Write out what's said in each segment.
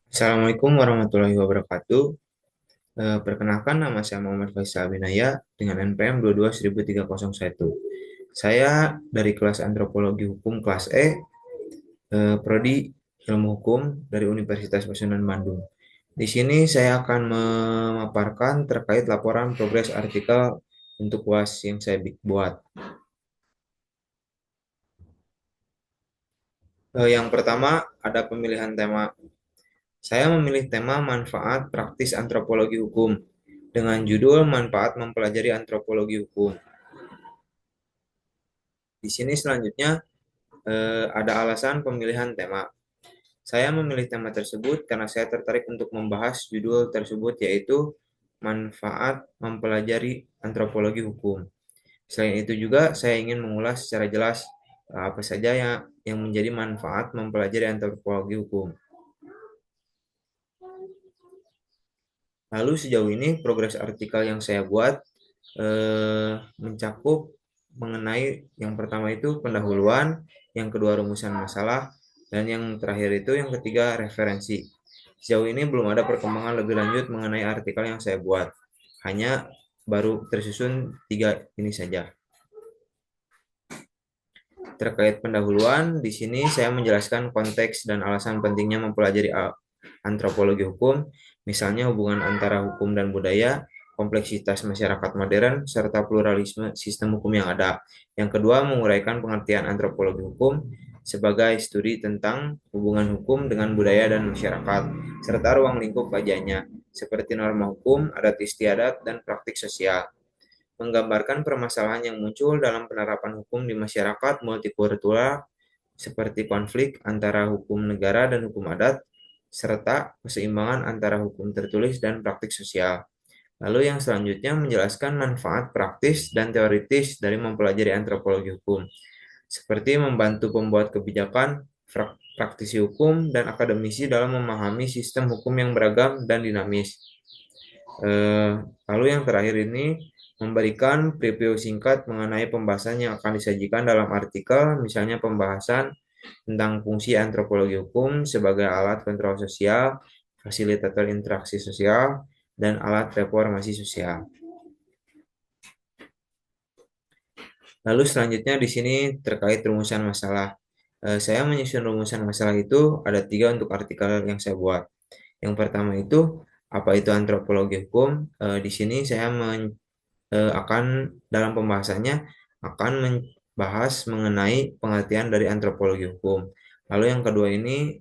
Assalamualaikum warahmatullahi wabarakatuh. Perkenalkan nama saya Muhammad Faisal Binaya dengan NPM 22.301. Saya dari kelas Antropologi Hukum kelas E, Prodi Ilmu Hukum dari Universitas Pasundan Bandung. Di sini saya akan memaparkan terkait laporan progres artikel untuk UAS yang saya buat. Yang pertama ada pemilihan tema. Saya memilih tema manfaat praktis antropologi hukum dengan judul manfaat mempelajari antropologi hukum. Di sini selanjutnya ada alasan pemilihan tema. Saya memilih tema tersebut karena saya tertarik untuk membahas judul tersebut yaitu manfaat mempelajari antropologi hukum. Selain itu juga saya ingin mengulas secara jelas apa saja yang menjadi manfaat mempelajari antropologi hukum. Lalu sejauh ini progres artikel yang saya buat mencakup mengenai yang pertama itu pendahuluan, yang kedua rumusan masalah, dan yang terakhir itu yang ketiga referensi. Sejauh ini belum ada perkembangan lebih lanjut mengenai artikel yang saya buat. Hanya baru tersusun tiga ini saja. Terkait pendahuluan, di sini saya menjelaskan konteks dan alasan pentingnya mempelajari antropologi hukum, misalnya hubungan antara hukum dan budaya, kompleksitas masyarakat modern, serta pluralisme sistem hukum yang ada. Yang kedua, menguraikan pengertian antropologi hukum sebagai studi tentang hubungan hukum dengan budaya dan masyarakat, serta ruang lingkup kajiannya, seperti norma hukum, adat istiadat, dan praktik sosial. Menggambarkan permasalahan yang muncul dalam penerapan hukum di masyarakat multikultural seperti konflik antara hukum negara dan hukum adat, serta keseimbangan antara hukum tertulis dan praktik sosial. Lalu yang selanjutnya menjelaskan manfaat praktis dan teoritis dari mempelajari antropologi hukum, seperti membantu pembuat kebijakan, praktisi hukum, dan akademisi dalam memahami sistem hukum yang beragam dan dinamis. Lalu yang terakhir ini memberikan preview singkat mengenai pembahasan yang akan disajikan dalam artikel, misalnya pembahasan tentang fungsi antropologi hukum sebagai alat kontrol sosial, fasilitator interaksi sosial, dan alat reformasi sosial. Lalu selanjutnya di sini terkait rumusan masalah. Saya menyusun rumusan masalah itu ada tiga untuk artikel yang saya buat. Yang pertama itu apa itu antropologi hukum? Di sini saya akan dalam pembahasannya akan membahas mengenai pengertian dari antropologi hukum. Lalu yang kedua ini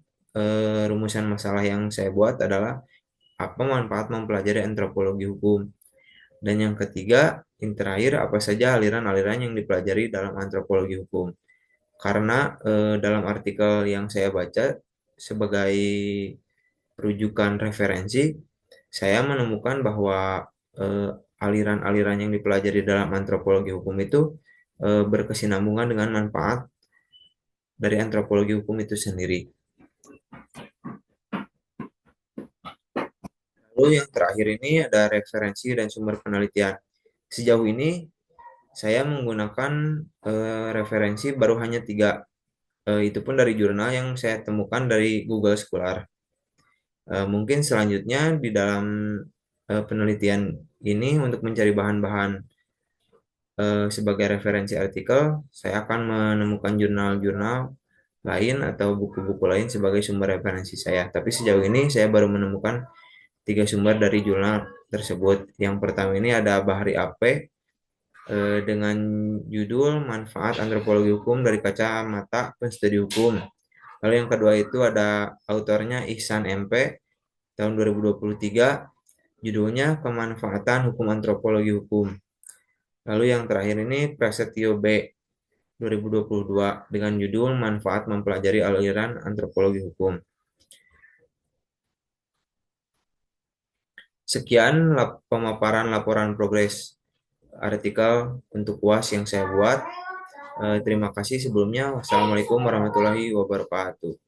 rumusan masalah yang saya buat adalah apa manfaat mempelajari antropologi hukum. Dan yang ketiga, yang terakhir apa saja aliran-aliran yang dipelajari dalam antropologi hukum. Karena dalam artikel yang saya baca sebagai rujukan referensi, saya menemukan bahwa eh, aliran-aliran yang dipelajari dalam antropologi hukum itu berkesinambungan dengan manfaat dari antropologi hukum itu sendiri. Lalu yang terakhir ini ada referensi dan sumber penelitian. Sejauh ini saya menggunakan referensi baru hanya tiga. Itu pun dari jurnal yang saya temukan dari Google Scholar. Mungkin selanjutnya di dalam penelitian ini untuk mencari bahan-bahan sebagai referensi artikel, saya akan menemukan jurnal-jurnal lain atau buku-buku lain sebagai sumber referensi saya. Tapi sejauh ini saya baru menemukan tiga sumber dari jurnal tersebut. Yang pertama ini ada Bahri AP dengan judul Manfaat Antropologi Hukum dari Kacamata Penstudi Hukum. Lalu yang kedua itu ada autornya Ihsan MP tahun 2023, judulnya Pemanfaatan Hukum Antropologi Hukum. Lalu yang terakhir ini Prasetyo B 2022 dengan judul Manfaat Mempelajari Aliran Antropologi Hukum. Sekian pemaparan laporan progres artikel untuk UAS yang saya buat. Terima kasih sebelumnya. Wassalamualaikum warahmatullahi wabarakatuh.